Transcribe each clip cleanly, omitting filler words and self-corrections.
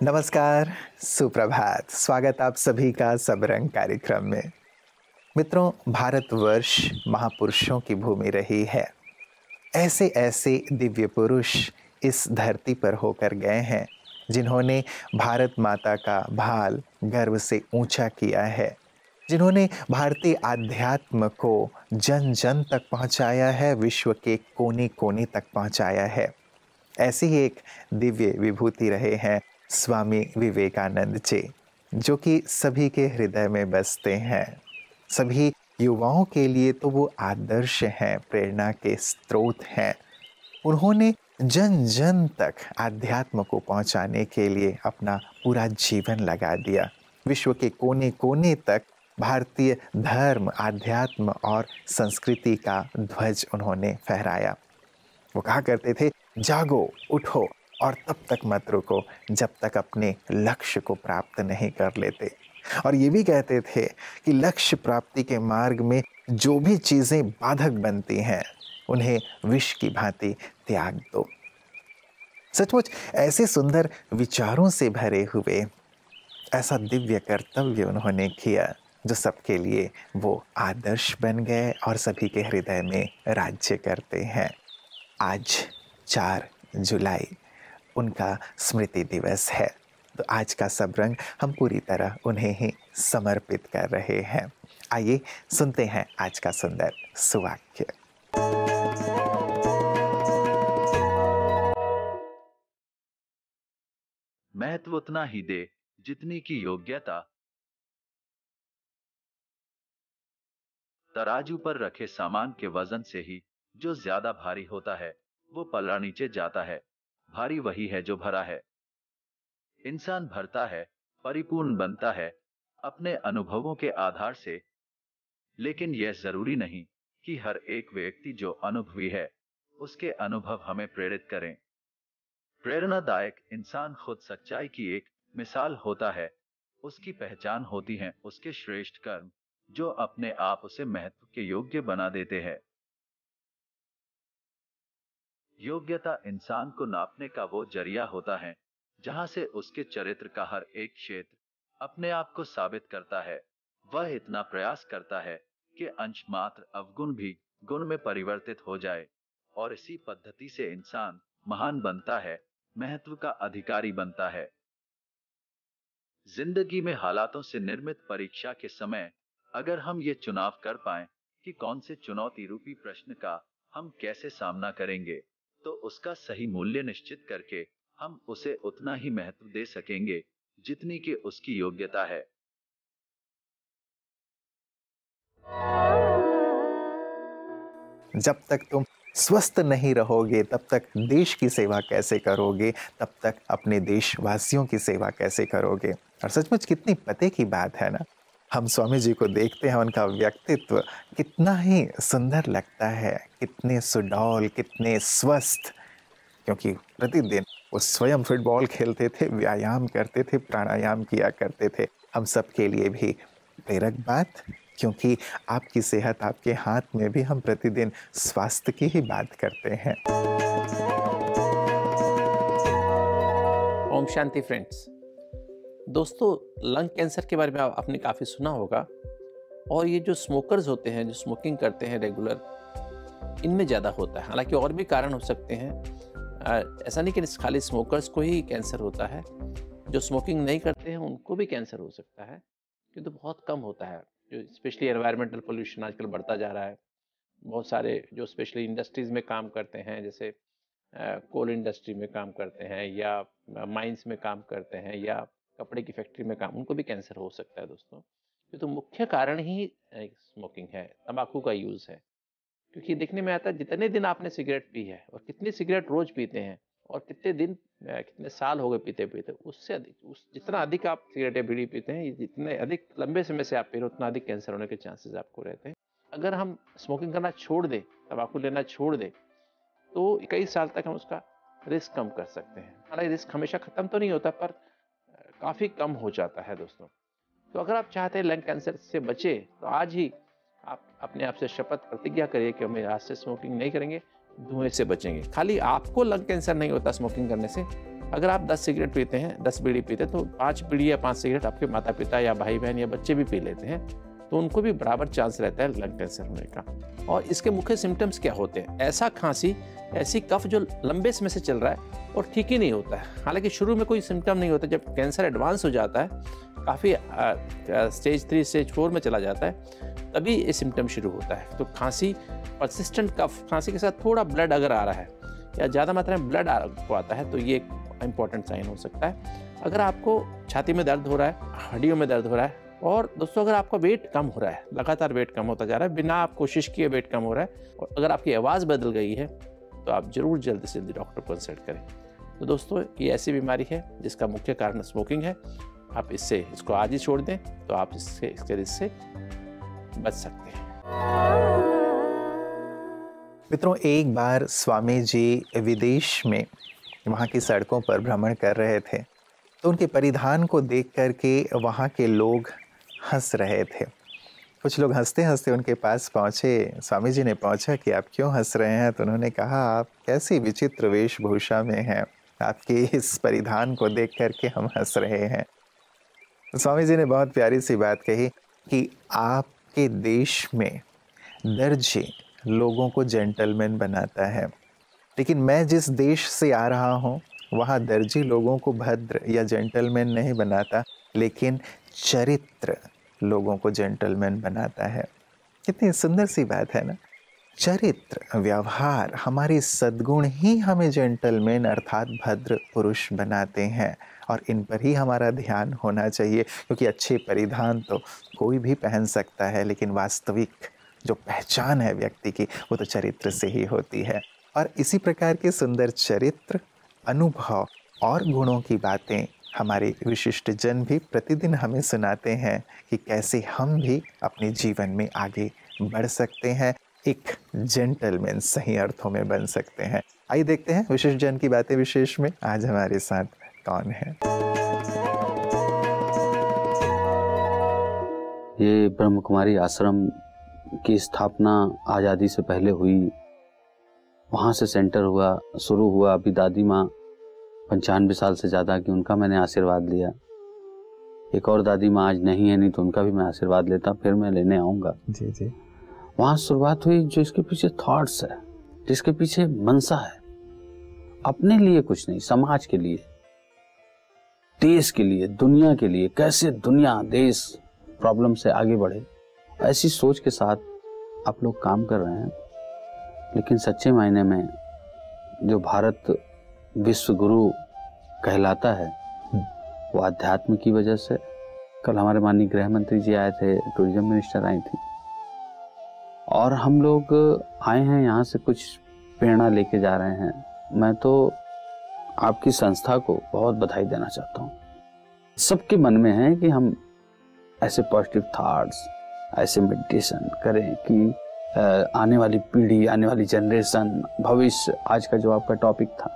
नमस्कार, सुप्रभात। स्वागत आप सभी का सब रंग कार्यक्रम में। मित्रों, भारतवर्ष महापुरुषों की भूमि रही है। ऐसे ऐसे दिव्य पुरुष इस धरती पर होकर गए हैं जिन्होंने भारत माता का भाल गर्व से ऊंचा किया है, जिन्होंने भारतीय आध्यात्म को जन जन तक पहुंचाया है, विश्व के कोने कोने तक पहुंचाया है। ऐसी ही एक दिव्य विभूति रहे हैं स्वामी विवेकानंद जी, जो कि सभी के हृदय में बसते हैं। सभी युवाओं के लिए तो वो आदर्श हैं, प्रेरणा के स्रोत हैं। उन्होंने जन जन तक आध्यात्म को पहुंचाने के लिए अपना पूरा जीवन लगा दिया। विश्व के कोने कोने तक भारतीय धर्म, आध्यात्म और संस्कृति का ध्वज उन्होंने फहराया। वो कहा करते थे, जागो, उठो और तब तक मत रुको जब तक अपने लक्ष्य को प्राप्त नहीं कर लेते। और ये भी कहते थे कि लक्ष्य प्राप्ति के मार्ग में जो भी चीज़ें बाधक बनती हैं उन्हें विष की भांति त्याग दो। सचमुच ऐसे सुंदर विचारों से भरे हुए ऐसा दिव्य कर्तव्य उन्होंने किया जो सबके लिए वो आदर्श बन गए और सभी के हृदय में राज्य करते हैं। आज 4 जुलाई उनका स्मृति दिवस है, तो आज का सब रंग हम पूरी तरह उन्हें ही समर्पित कर रहे हैं। आइए सुनते हैं आज का सुंदर सुवाक्य। महत्व उतना ही दे जितनी की योग्यता। तराजू पर रखे सामान के वजन से ही जो ज्यादा भारी होता है वो पलड़ा नीचे जाता है। भारी वही है जो भरा है। इंसान भरता है, परिपूर्ण बनता है अपने अनुभवों के आधार से, लेकिन यह जरूरी नहीं कि हर एक व्यक्ति जो अनुभवी है उसके अनुभव हमें प्रेरित करें। प्रेरणादायक इंसान खुद सच्चाई की एक मिसाल होता है। उसकी पहचान होती है उसके श्रेष्ठ कर्म जो अपने आप उसे महत्व के योग्य बना देते हैं। योग्यता इंसान को नापने का वो जरिया होता है जहां से उसके चरित्र का हर एक क्षेत्र अपने आप को साबित करता है। वह इतना प्रयास करता है कि अंश मात्र अवगुण भी गुण में परिवर्तित हो जाए, और इसी पद्धति से इंसान महान बनता है, महत्व का अधिकारी बनता है। जिंदगी में हालातों से निर्मित परीक्षा के समय अगर हम ये चुनाव कर पाएं कि कौन से चुनौती रूपी प्रश्न का हम कैसे सामना करेंगे, तो उसका सही मूल्य निश्चित करके हम उसे उतना ही महत्व दे सकेंगे जितनी कि उसकी योग्यता है। जब तक तुम स्वस्थ नहीं रहोगे तब तक देश की सेवा कैसे करोगे, तब तक अपने देशवासियों की सेवा कैसे करोगे। और सचमुच कितनी पते की बात है ना। हम स्वामी जी को देखते हैं, उनका व्यक्तित्व कितना ही सुंदर लगता है, कितने सुडौल, कितने स्वस्थ, क्योंकि प्रतिदिन वो स्वयं फुटबॉल खेलते थे, व्यायाम करते थे, प्राणायाम किया करते थे। हम सब के लिए भी प्रेरक बात, क्योंकि आपकी सेहत आपके हाथ में भी हम प्रतिदिन स्वास्थ्य की ही बात करते हैं। ओम शांति फ्रेंड्स। दोस्तों, लंग कैंसर के बारे में आपने काफ़ी सुना होगा। और ये जो स्मोकर्स होते हैं, जो स्मोकिंग करते हैं रेगुलर, इनमें ज़्यादा होता है। हालांकि और भी कारण हो सकते हैं। ऐसा नहीं कि खाली स्मोकर्स को ही कैंसर होता है। जो स्मोकिंग नहीं करते हैं उनको भी कैंसर हो सकता है, किंतु बहुत कम होता है। जो स्पेशली एनवायरमेंटल पोल्यूशन आजकल बढ़ता जा रहा है। बहुत सारे जो स्पेशली इंडस्ट्रीज़ में काम करते हैं, जैसे कोल इंडस्ट्री में काम करते हैं या माइंस में काम करते हैं या कपड़े की फैक्ट्री में काम, उनको भी कैंसर हो सकता है दोस्तों। ये तो मुख्य कारण ही स्मोकिंग है, तंबाकू का यूज़ है। क्योंकि देखने में आता है जितने दिन आपने सिगरेट पी है और कितनी सिगरेट रोज पीते हैं और कितने दिन कितने साल हो गए पीते पीते, उससे अधिक जितना अधिक आप सिगरेटें बीड़ी पीते हैं, जितने अधिक लंबे समय से आप पी रहे हो, उतना अधिक कैंसर होने के चांसेस आपको रहते हैं। अगर हम स्मोकिंग करना छोड़ दें, तंबाकू लेना छोड़ दें, तो कई साल तक हम उसका रिस्क कम कर सकते हैं। हालांकि रिस्क हमेशा खत्म तो नहीं होता, पर काफ़ी कम हो जाता है दोस्तों। तो अगर आप चाहते हैं लंग कैंसर से बचे, तो आज ही आप अपने आप से शपथ प्रतिज्ञा करिए कि हम आज से स्मोकिंग नहीं करेंगे। धुएं से बचेंगे। खाली आपको लंग कैंसर नहीं होता स्मोकिंग करने से। अगर आप 10 सिगरेट पीते हैं, 10 बीड़ी पीते हैं, तो 5 बीड़ी या 5 सिगरेट आपके माता पिता या भाई बहन या बच्चे भी पी लेते हैं, तो उनको भी बराबर चांस रहता है लंग कैंसर होने का। और इसके मुख्य सिम्टम्स क्या होते हैं? ऐसा खांसी, ऐसी कफ जो लंबे समय से चल रहा है और ठीक ही नहीं होता है। हालांकि शुरू में कोई सिम्टम नहीं होता, जब कैंसर एडवांस हो जाता है, काफ़ी स्टेज 3 स्टेज 4 में चला जाता है, तभी ये सिम्टम शुरू होता है। तो खांसी, परसिस्टेंट कफ, खांसी के साथ थोड़ा ब्लड अगर आ रहा है या ज़्यादा मात्रा में ब्लड आता है, तो ये एक इंपॉर्टेंट साइन हो सकता है। अगर आपको छाती में दर्द हो रहा है, हड्डियों में दर्द हो रहा है, और दोस्तों अगर आपका वेट कम हो रहा है, लगातार वेट कम होता जा रहा है, बिना आप कोशिश किए वेट कम हो रहा है, और अगर आपकी आवाज़ बदल गई है, तो आप जरूर जल्दी से जल्दी डॉक्टर को कंसल्ट करें। तो दोस्तों ये ऐसी बीमारी है जिसका मुख्य कारण स्मोकिंग है। आप इसको आज ही छोड़ दें तो आप इसके रिस्क से बच सकते हैं। मित्रों, एक बार स्वामी जी विदेश में वहाँ की सड़कों पर भ्रमण कर रहे थे, तो उनके परिधान को देख करके वहाँ के लोग हंस रहे थे। कुछ लोग हंसते हंसते उनके पास पहुँचे। स्वामी जी ने पूछा कि आप क्यों हंस रहे हैं? तो उन्होंने कहा, आप कैसी विचित्र वेशभूषा में हैं, आपके इस परिधान को देख करके हम हंस रहे हैं। स्वामी जी ने बहुत प्यारी सी बात कही कि आपके देश में दर्जे लोगों को जेंटलमैन बनाता है, लेकिन मैं जिस देश से आ रहा हूँ वहाँ दर्जी लोगों को भद्र या जेंटलमैन नहीं बनाता, लेकिन चरित्र लोगों को जेंटलमैन बनाता है। कितनी सुंदर सी बात है ना। चरित्र, व्यवहार, हमारे सद्गुण ही हमें जेंटलमैन अर्थात भद्र पुरुष बनाते हैं, और इन पर ही हमारा ध्यान होना चाहिए, क्योंकि अच्छे परिधान तो कोई भी पहन सकता है, लेकिन वास्तविक जो पहचान है व्यक्ति की वो तो चरित्र से ही होती है। और इसी प्रकार के सुंदर चरित्र, अनुभव और गुणों की बातें हमारे विशिष्ट जन भी प्रतिदिन हमें सुनाते हैं कि कैसे हम भी अपने जीवन में आगे बढ़ सकते हैं, एक जेंटलमैन सही अर्थों में बन सकते हैं। आइए देखते हैं विशिष्ट जन की बातें विशेष में आज हमारे साथ कौन है। ये ब्रह्म कुमारी आश्रम की स्थापना आज़ादी से पहले हुई, वहाँ से सेंटर शुरू हुआ। अभी दादी माँ 95 साल से ज़्यादा की, उनका मैंने आशीर्वाद लिया। एक और दादी माँ आज नहीं है, नहीं तो उनका भी मैं आशीर्वाद लेता, फिर मैं लेने आऊँगा। जी जी। वहाँ शुरुआत हुई। जो इसके पीछे थॉट्स है, जिसके पीछे मनसा है, अपने लिए कुछ नहीं, समाज के लिए, देश के लिए, दुनिया के लिए, कैसे दुनिया देश प्रॉब्लम से आगे बढ़े, ऐसी सोच के साथ आप लोग काम कर रहे हैं। लेकिन सच्चे मायने में जो भारत विश्व गुरु कहलाता है वो आध्यात्म की वजह से। कल हमारे माननीय गृह मंत्री जी आए थे, टूरिज्म मिनिस्टर आई थी, और हम लोग आए हैं यहाँ से कुछ प्रेरणा लेके जा रहे हैं। मैं तो आपकी संस्था को बहुत बधाई देना चाहता हूँ। सबके मन में है कि हम ऐसे पॉजिटिव थॉट्स, ऐसे मेडिटेशन करें कि आने वाली पीढ़ी, आने वाली जनरेशन, भविष्य, आज का जो आपका टॉपिक था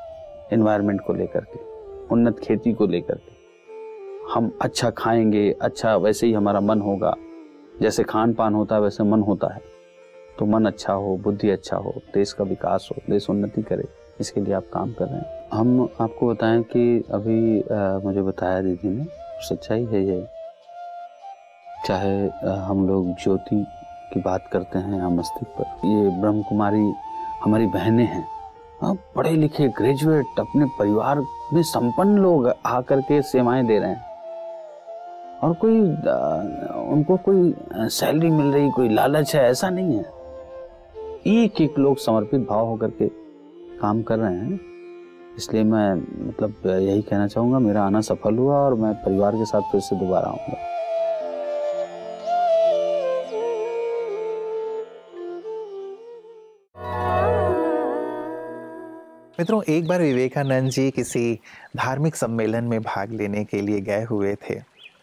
एनवायरनमेंट को लेकर के, उन्नत खेती को लेकर के, हम अच्छा खाएंगे, अच्छा वैसे ही हमारा मन होगा। जैसे खान पान होता है वैसे मन होता है, तो मन अच्छा हो, बुद्धि अच्छा हो, देश का विकास हो, देश उन्नति करे, इसके लिए आप काम कर रहे हैं। हम आपको बताएं कि अभी मुझे बताया दीदी ने, सच्चाई है ये। चाहे हम लोग ज्योति की बात करते हैं या मस्तिष्क पर, ये ब्रह्म कुमारी हमारी बहनें हैं, पढ़े लिखे ग्रेजुएट, अपने परिवार में संपन्न लोग आकर के सेवाएं दे रहे हैं, और कोई उनको कोई सैलरी मिल रही, कोई लालच है, ऐसा नहीं है। एक एक लोग समर्पित भाव होकर के काम कर रहे हैं। इसलिए मैं मतलब यही कहना चाहूँगा, मेरा आना सफल हुआ और मैं परिवार के साथ फिर से दोबारा आऊँगा। मित्रों, एक बार विवेकानंद जी किसी धार्मिक सम्मेलन में भाग लेने के लिए गए हुए थे,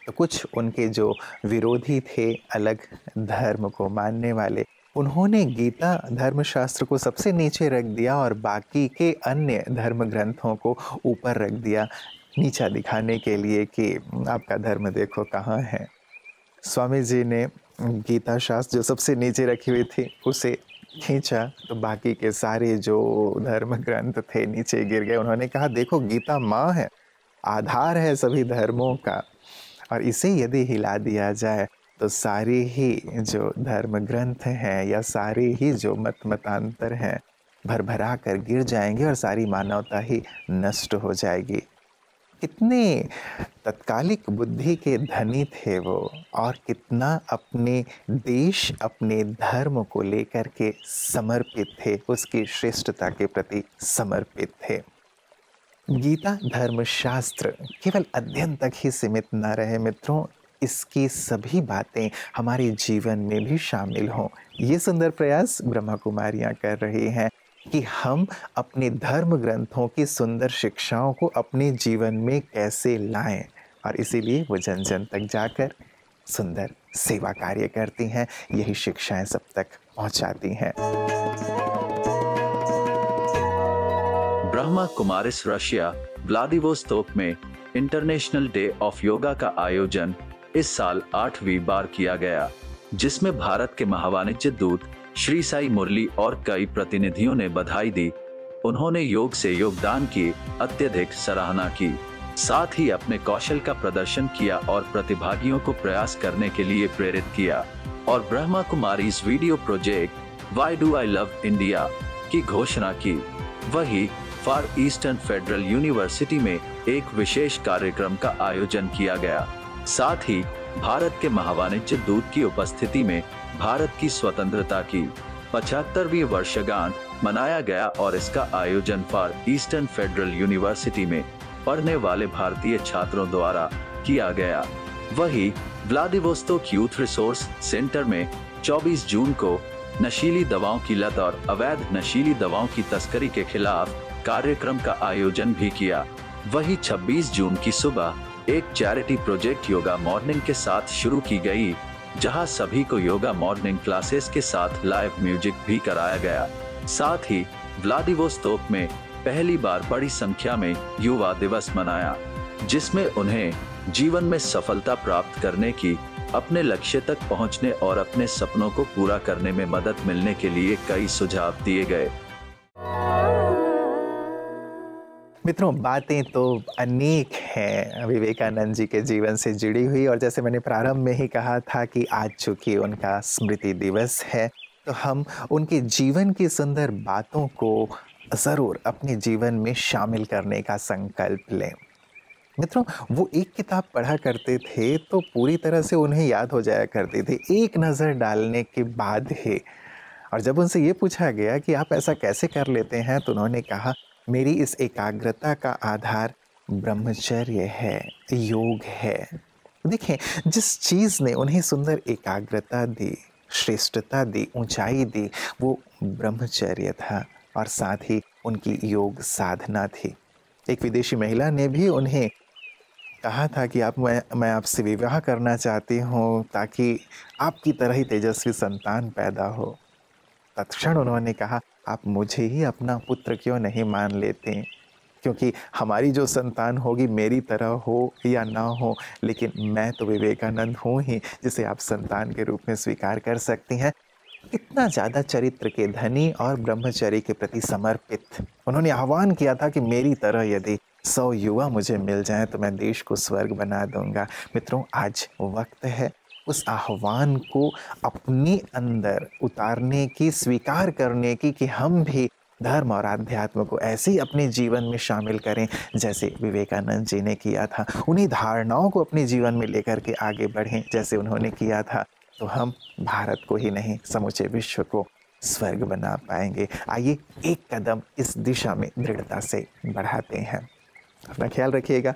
तो कुछ उनके जो विरोधी थे, अलग धर्म को मानने वाले, उन्होंने गीता धर्मशास्त्र को सबसे नीचे रख दिया और बाकी के अन्य धर्म ग्रंथों को ऊपर रख दिया, नीचा दिखाने के लिए कि आपका धर्म देखो कहाँ है। स्वामी जी ने गीता शास्त्र जो सबसे नीचे रखी हुई थी उसे खींचा तो बाकी के सारे जो धर्म ग्रंथ थे नीचे गिर गए। उन्होंने कहा देखो गीता माँ है, आधार है सभी धर्मों का, और इसे यदि हिला दिया जाए तो सारे ही जो धर्म ग्रंथ हैं या सारे ही जो मतांतर हैं भरभरा कर गिर जाएंगे और सारी मानवता ही नष्ट हो जाएगी। कितने तत्कालिक बुद्धि के धनी थे वो, और कितना अपने देश अपने धर्म को लेकर के समर्पित थे, उसकी श्रेष्ठता के प्रति समर्पित थे। गीता धर्मशास्त्र केवल अध्ययन तक ही सीमित न रहे मित्रों, इसकी सभी बातें हमारे जीवन में भी शामिल हों। ये सुंदर प्रयास ब्रह्मा कुमारियाँ कर रही हैं कि हम अपने धर्म ग्रंथों की सुंदर शिक्षाओं को अपने जीवन में कैसे लाएं, और इसीलिए वो जन जन तक जाकर सुंदर सेवा कार्य करती हैं, यही शिक्षाएं सब तक पहुंचाती हैं। ब्रह्मा कुमारिस रशिया व्लादिवोस्तोक में इंटरनेशनल डे ऑफ योगा का आयोजन इस साल 8वीं बार किया गया, जिसमें भारत के महावाणिज्य दूत श्री साई मुरली और कई प्रतिनिधियों ने बधाई दी। उन्होंने योग से योगदान की अत्यधिक सराहना की, साथ ही अपने कौशल का प्रदर्शन किया और प्रतिभागियों को प्रयास करने के लिए प्रेरित किया, और Brahma Kumaris video project why do I love India की घोषणा की। वही फार ईस्टर्न फेडरल यूनिवर्सिटी में एक विशेष कार्यक्रम का आयोजन किया गया। साथ ही भारत के महावाणिज्य दूत की उपस्थिति में भारत की स्वतंत्रता की 75वीं वर्षगांठ मनाया गया, और इसका आयोजन फार ईस्टर्न फेडरल यूनिवर्सिटी में पढ़ने वाले भारतीय छात्रों द्वारा किया गया। वही व्लादिवोस्तोक यूथ रिसोर्स सेंटर में 24 जून को नशीली दवाओं की लत और अवैध नशीली दवाओं की तस्करी के खिलाफ कार्यक्रम का आयोजन भी किया। वही 26 जून की सुबह एक चैरिटी प्रोजेक्ट योगा मॉर्निंग के साथ शुरू की गई, जहां सभी को योगा मॉर्निंग क्लासेस के साथ लाइव म्यूजिक भी कराया गया। साथ ही व्लादिवोस्तोक में पहली बार बड़ी संख्या में युवा दिवस मनाया, जिसमें उन्हें जीवन में सफलता प्राप्त करने की, अपने लक्ष्य तक पहुंचने और अपने सपनों को पूरा करने में मदद मिलने के लिए कई सुझाव दिए गए। मित्रों, बातें तो अनेक हैं विवेकानंद जी के जीवन से जुड़ी हुई, और जैसे मैंने प्रारंभ में ही कहा था कि आज चूंकि उनका स्मृति दिवस है तो हम उनके जीवन की सुंदर बातों को ज़रूर अपने जीवन में शामिल करने का संकल्प लें। मित्रों, वो एक किताब पढ़ा करते थे तो पूरी तरह से उन्हें याद हो जाया करती थी एक नज़र डालने के बाद ही, और जब उनसे ये पूछा गया कि आप ऐसा कैसे कर लेते हैं तो उन्होंने कहा मेरी इस एकाग्रता का आधार ब्रह्मचर्य है, योग है। देखें, जिस चीज़ ने उन्हें सुंदर एकाग्रता दी, श्रेष्ठता दी, ऊंचाई दी, वो ब्रह्मचर्य था, और साथ ही उनकी योग साधना थी। एक विदेशी महिला ने भी उन्हें कहा था कि मैं आपसे विवाह करना चाहती हूँ ताकि आपकी तरह ही तेजस्वी संतान पैदा हो। तत्क्षण उन्होंने कहा आप मुझे ही अपना पुत्र क्यों नहीं मान लेते, क्योंकि हमारी जो संतान होगी मेरी तरह हो या ना हो, लेकिन मैं तो विवेकानंद हूँ ही जिसे आप संतान के रूप में स्वीकार कर सकती हैं। इतना ज़्यादा चरित्र के धनी और ब्रह्मचर्य के प्रति समर्पित उन्होंने आह्वान किया था कि मेरी तरह यदि 100 युवा मुझे मिल जाएं तो मैं देश को स्वर्ग बना दूंगा। मित्रों, आज वक्त है उस आह्वान को अपने अंदर उतारने की, स्वीकार करने की कि हम भी धर्म और आध्यात्म को ऐसे ही अपने जीवन में शामिल करें जैसे विवेकानंद जी ने किया था। उन्हीं धारणाओं को अपने जीवन में लेकर के आगे बढ़ें जैसे उन्होंने किया था, तो हम भारत को ही नहीं समूचे विश्व को स्वर्ग बना पाएंगे। आइए एक कदम इस दिशा में दृढ़ता से बढ़ाते हैं। अपना ख्याल रखिएगा।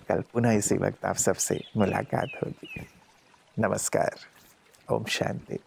कल पुनः इसी वक्त आप सबसे मुलाकात होगी। नमस्कार। ओम शांति।